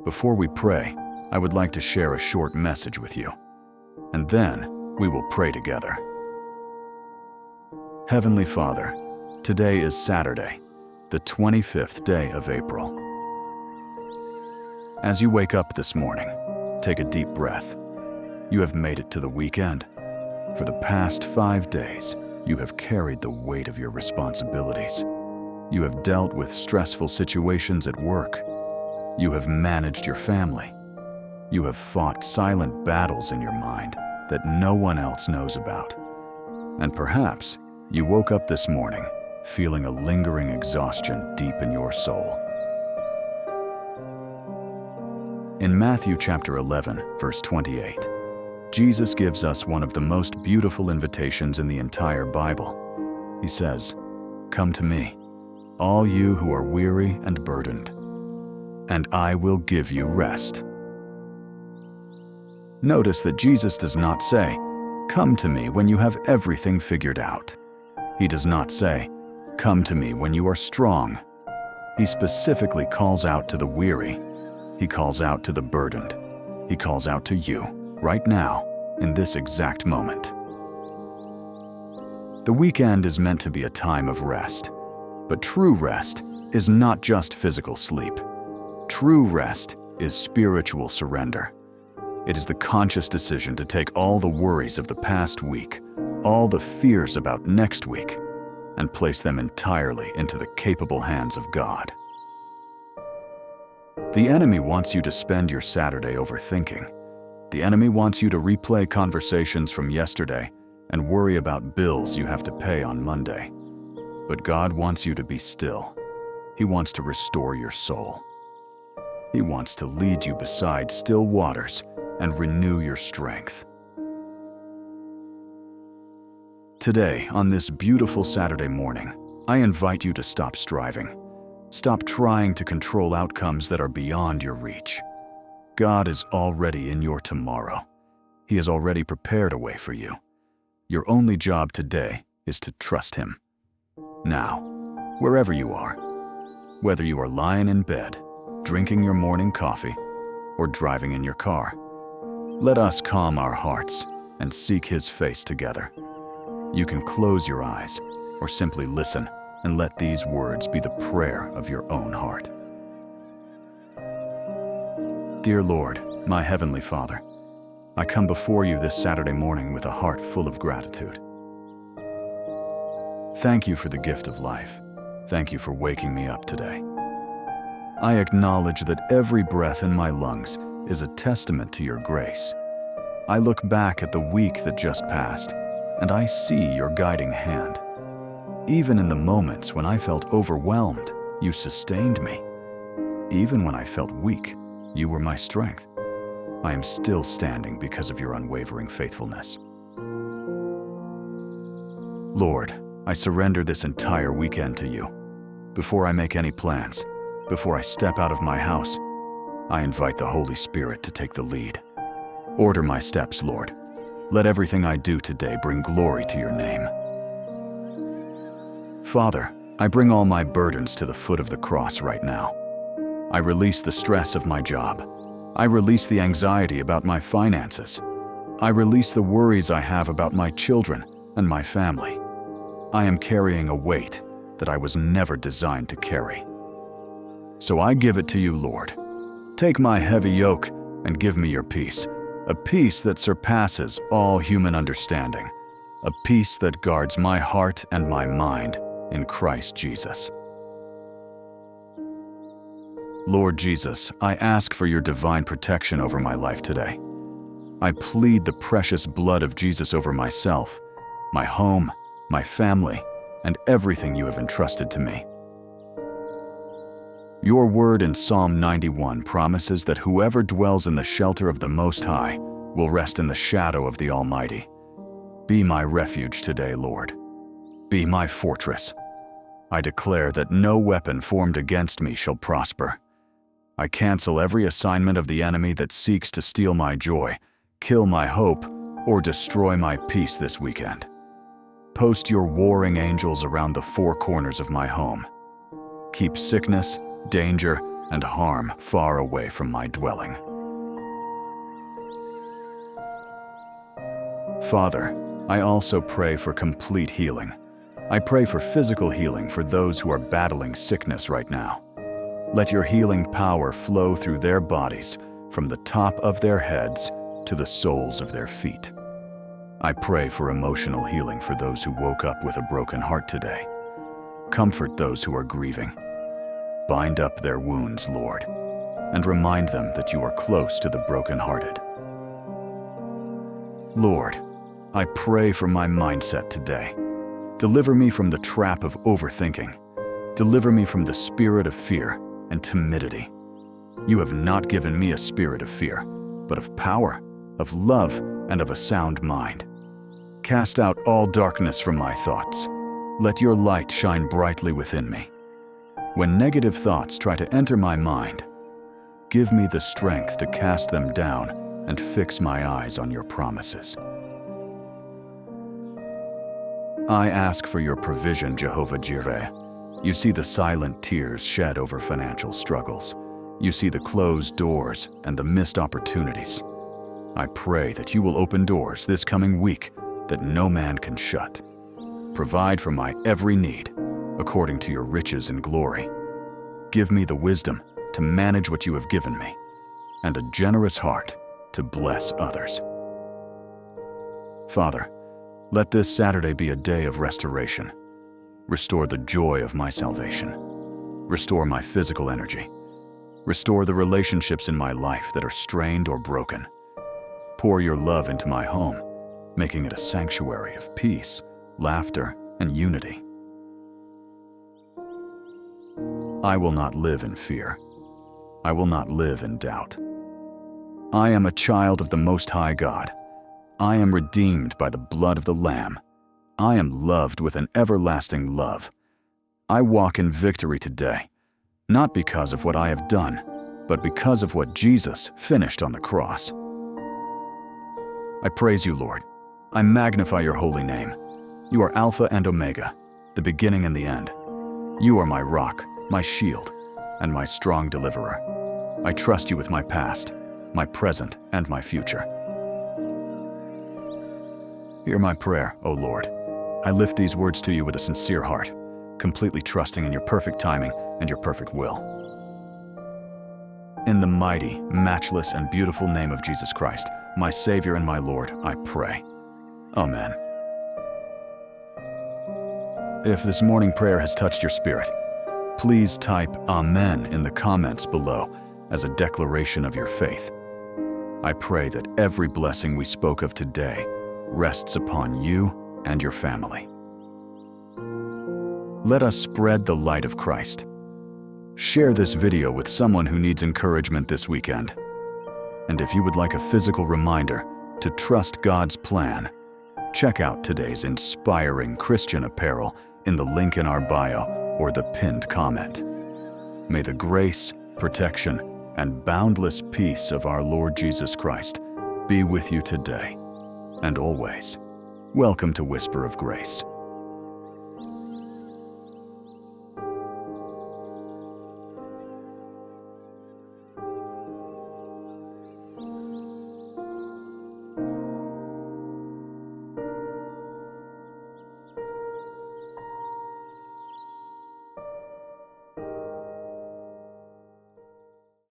Before we pray, I would like to share a short message with you, and then we will pray together. Heavenly Father, today is Saturday, the 25th day of April. As you wake up this morning, take a deep breath. You have made it to the weekend. For the past 5 days, you have carried the weight of your responsibilities. You have dealt with stressful situations at work. You have managed your family. You have fought silent battles in your mind that no one else knows about. And perhaps you woke up this morning feeling a lingering exhaustion deep in your soul. In Matthew chapter 11, verse 28, Jesus gives us one of the most beautiful invitations in the entire Bible. He says, "Come to me, all you who are weary and burdened, and I will give you rest." Notice that Jesus does not say, "Come to me when you have everything figured out." He does not say, "Come to me when you are strong." He specifically calls out to the weary. He calls out to the burdened. He calls out to you, right now, in this exact moment. The weekend is meant to be a time of rest, but true rest is not just physical sleep. True rest is spiritual surrender. It is the conscious decision to take all the worries of the past week, all the fears about next week, and place them entirely into the capable hands of God. The enemy wants you to spend your Saturday overthinking. The enemy wants you to replay conversations from yesterday and worry about bills you have to pay on Monday. But God wants you to be still. He wants to restore your soul. He wants to lead you beside still waters and renew your strength. Today, on this beautiful Saturday morning, I invite you to stop striving. Stop trying to control outcomes that are beyond your reach. God is already in your tomorrow. He has already prepared a way for you. Your only job today is to trust Him. Now, wherever you are, whether you are lying in bed, drinking your morning coffee, or driving in your car, let us calm our hearts and seek His face together. You can close your eyes or simply listen and let these words be the prayer of your own heart. Dear Lord, my Heavenly Father, I come before you this Saturday morning with a heart full of gratitude. Thank you for the gift of life. Thank you for waking me up today. I acknowledge that every breath in my lungs is a testament to your grace. I look back at the week that just passed, and I see your guiding hand. Even in the moments when I felt overwhelmed, you sustained me. Even when I felt weak, you were my strength. I am still standing because of your unwavering faithfulness. Lord, I surrender this entire weekend to you. Before I make any plans, before I step out of my house, I invite the Holy Spirit to take the lead. Order my steps, Lord. Let everything I do today bring glory to your name. Father, I bring all my burdens to the foot of the cross right now. I release the stress of my job. I release the anxiety about my finances. I release the worries I have about my children and my family. I am carrying a weight that I was never designed to carry. So I give it to you, Lord. Take my heavy yoke and give me your peace, a peace that surpasses all human understanding, a peace that guards my heart and my mind in Christ Jesus. Lord Jesus, I ask for your divine protection over my life today. I plead the precious blood of Jesus over myself, my home, my family, and everything you have entrusted to me. Your word in Psalm 91 promises that whoever dwells in the shelter of the Most High will rest in the shadow of the Almighty. Be my refuge today, Lord. Be my fortress. I declare that no weapon formed against me shall prosper. I cancel every assignment of the enemy that seeks to steal my joy, kill my hope, or destroy my peace this weekend. Post your warring angels around the four corners of my home. Keep sickness, danger, and harm far away from my dwelling. Father, I also pray for complete healing. I pray for physical healing for those who are battling sickness right now. Let your healing power flow through their bodies, from the top of their heads to the soles of their feet. I pray for emotional healing for those who woke up with a broken heart today. Comfort those who are grieving. Bind up their wounds, Lord, and remind them that you are close to the brokenhearted. Lord, I pray for my mindset today. Deliver me from the trap of overthinking. Deliver me from the spirit of fear and timidity. You have not given me a spirit of fear, but of power, of love, and of a sound mind. Cast out all darkness from my thoughts. Let your light shine brightly within me. When negative thoughts try to enter my mind, give me the strength to cast them down and fix my eyes on your promises. I ask for your provision, Jehovah Jireh. You see the silent tears shed over financial struggles. You see the closed doors and the missed opportunities. I pray that you will open doors this coming week that no man can shut. Provide for my every need, according to your riches and glory. Give me the wisdom to manage what you have given me, and a generous heart to bless others. Father, let this Saturday be a day of restoration. Restore the joy of my salvation. Restore my physical energy. Restore the relationships in my life that are strained or broken. Pour your love into my home, making it a sanctuary of peace, laughter, and unity. I will not live in fear. I will not live in doubt. I am a child of the Most High God. I am redeemed by the blood of the Lamb. I am loved with an everlasting love. I walk in victory today, not because of what I have done, but because of what Jesus finished on the cross. I praise you, Lord. I magnify your holy name. You are Alpha and Omega, the beginning and the end. You are my rock, my shield, and my strong deliverer. I trust you with my past, my present, and my future. Hear my prayer, O Lord. I lift these words to you with a sincere heart, completely trusting in your perfect timing and your perfect will. In the mighty, matchless, and beautiful name of Jesus Christ, my Savior and my Lord, I pray. Amen. If this morning prayer has touched your spirit, please type Amen in the comments below as a declaration of your faith. I pray that every blessing we spoke of today rests upon you and your family. Let us spread the light of Christ. Share this video with someone who needs encouragement this weekend. And if you would like a physical reminder to trust God's plan, check out today's inspiring Christian apparel in the link in our bio or the pinned comment. May the grace, protection, and boundless peace of our Lord Jesus Christ be with you today and always. Welcome to Whisper of Grace.